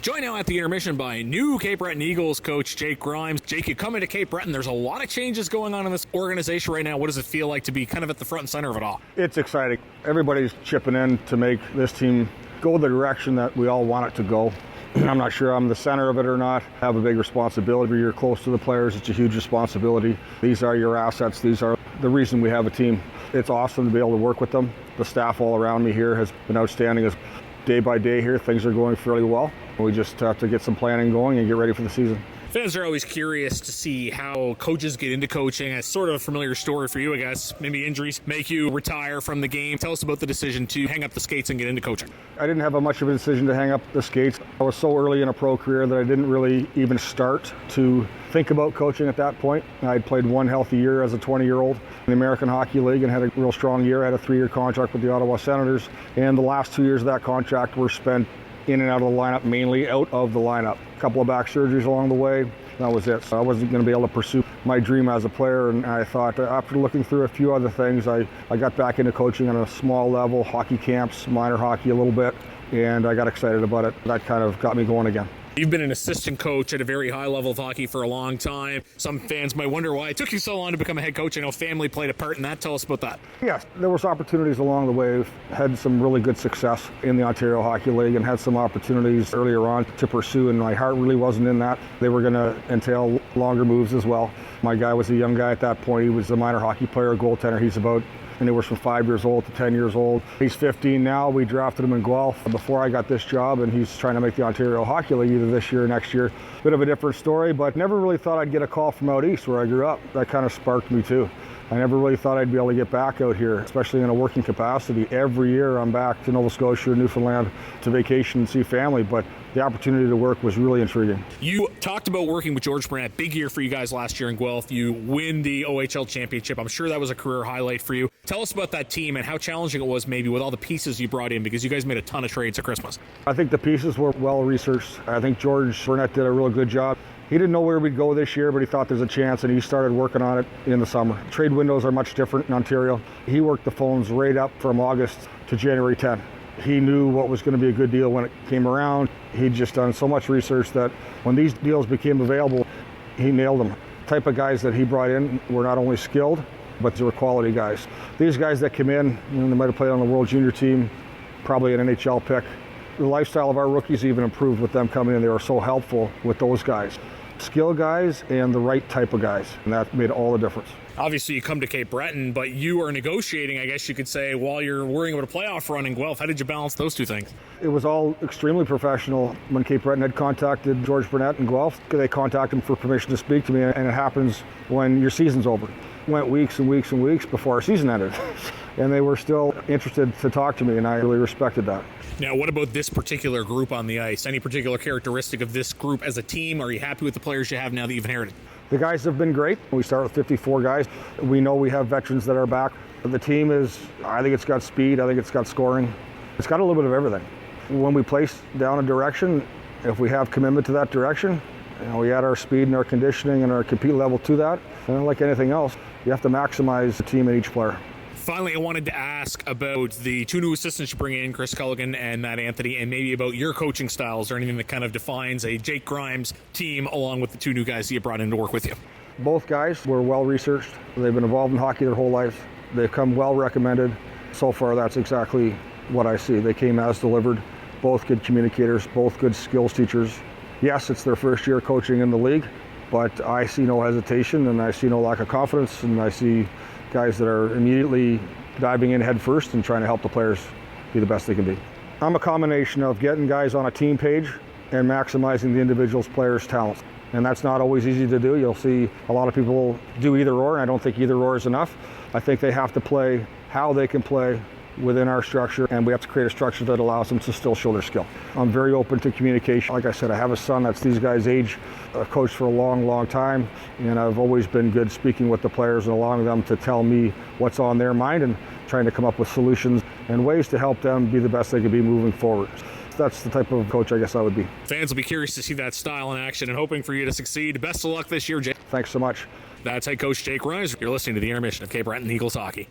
Joined now at the intermission by new Cape Breton Eagles coach Jake Grimes. Jake, you come into Cape Breton. There's a lot of changes going on in this organization right now. What does it feel like to be kind of at the front and center of it all? It's exciting. Everybody's chipping in to make this team go the direction that we all want it to go. I'm not sure I'm the center of it or not. I have a big responsibility. You're close to the players. It's a huge responsibility. These are your assets. These are the reason we have a team. It's awesome to be able to work with them. The staff all around me here has been outstanding. As day by day here, things are going fairly well. We just have to get some planning going and get ready for the season. Fans are always curious to see how coaches get into coaching. It's sort of a familiar story for you, I guess. Maybe injuries make you retire from the game. Tell us about the decision to hang up the skates and get into coaching. I didn't have much of a decision to hang up the skates. I was so early in a pro career that I didn't really even start to think about coaching at that point. I'd played one healthy year as a 20-year-old in the American Hockey League and had a real strong year. I had a 3-year contract with the Ottawa Senators, and the last 2 years of that contract were spent in and out of the lineup, mainly out of the lineup. A couple of back surgeries along the way. That was it. So I wasn't going to be able to pursue my dream as a player, and I thought after looking through a few other things, I got back into coaching on a small level, hockey camps, minor hockey a little bit, and I got excited about it. That kind of got me going again. You've been an assistant coach at a very high level of hockey for a long time. Some fans might wonder why it took you so long to become a head coach. I know family played a part in that. Tell us about that. Yes, there was opportunities along the way. We've had some really good success in the Ontario Hockey League and had some opportunities earlier on to pursue, and my heart really wasn't in that. They were going to entail longer moves as well. My guy was a young guy at that point. He was a minor hockey player, a goaltender. He's about anywhere from 5 years old to 10 years old. He's 15 now. We drafted him in Guelph before I got this job, and he's trying to make the Ontario Hockey League either this year or next year. Bit of a different story, but never really thought I'd get a call from out east where I grew up. That kind of sparked me too. I never really thought I'd be able to get back out here, especially in a working capacity. Every year I'm back to Nova Scotia, Newfoundland to vacation and see family, but the opportunity to work was really intriguing. You talked about working with George Brant. Big year for you guys last year in Guelph. You win the OHL championship. I'm sure that was a career highlight for you. Tell us about that team and how challenging it was maybe with all the pieces you brought in, because you guys made a ton of trades at Christmas. I think the pieces were well researched. I think George Brant did a real good job. He didn't know where we'd go this year, but he thought there's a chance, and he started working on it in the summer. Trade windows are much different in Ontario. He worked the phones right up from August to January 10. He knew what was going to be a good deal when it came around. He'd just done so much research that when these deals became available, he nailed them. The type of guys that he brought in were not only skilled, but they were quality guys. These guys that come in, they might have played on the World Junior team, probably an NHL pick. The lifestyle of our rookies even improved with them coming in. They were so helpful with those guys. Skill guys and the right type of guys, and that made all the difference. Obviously, you come to Cape Breton, but you are negotiating, I guess you could say, while you're worrying about a playoff run in Guelph. How did you balance those two things? It was all extremely professional. When Cape Breton had contacted George Brant in Guelph, they contacted him for permission to speak to me, and it happens when your season's over. It went weeks and weeks and weeks before our season ended, and they were still interested to talk to me, and I really respected that. Now, what about this particular group on the ice? Any particular characteristic of this group as a team? Are you happy with the players you have now that you've inherited? The guys have been great. We start with 54 guys. We know we have veterans that are back. The team is, I think it's got speed, I think it's got scoring. It's got a little bit of everything. When we place down a direction, if we have commitment to that direction, we add our speed and our conditioning and our compete level to that. And like anything else, you have to maximize the team and each player. Finally, I wanted to ask about the two new assistants you bring in, Chris Culligan and Matt Anthony, and maybe about your coaching styles or anything that kind of defines a Jake Grimes team along with the two new guys that you brought in to work with you. Both guys were well researched. They've been involved in hockey their whole lives. They've come well recommended. So far, that's exactly what I see. They came as delivered. Both good communicators, both good skills teachers. Yes, it's their first year coaching in the league, but I see no hesitation and I see no lack of confidence, and I see guys that are immediately diving in head first and trying to help the players be the best they can be. I'm a combination of getting guys on a team page and maximizing the individual players' talents. And that's not always easy to do. You'll see a lot of people do either or, and I don't think either or is enough. I think they have to play how they can play within our structure, and we have to create a structure that allows them to still show their skill. I'm very open to communication. Like I said, I have a son that's these guys' age. I've coached for a long, long time, and I've always been good speaking with the players and allowing them to tell me what's on their mind and trying to come up with solutions and ways to help them be the best they can be moving forward. That's the type of coach I guess I would be. Fans will be curious to see that style in action and hoping for you to succeed. Best of luck this year, Jake. Thanks so much. That's head coach Jake Grimes. You're listening to the intermission of Cape Breton Eagles Hockey.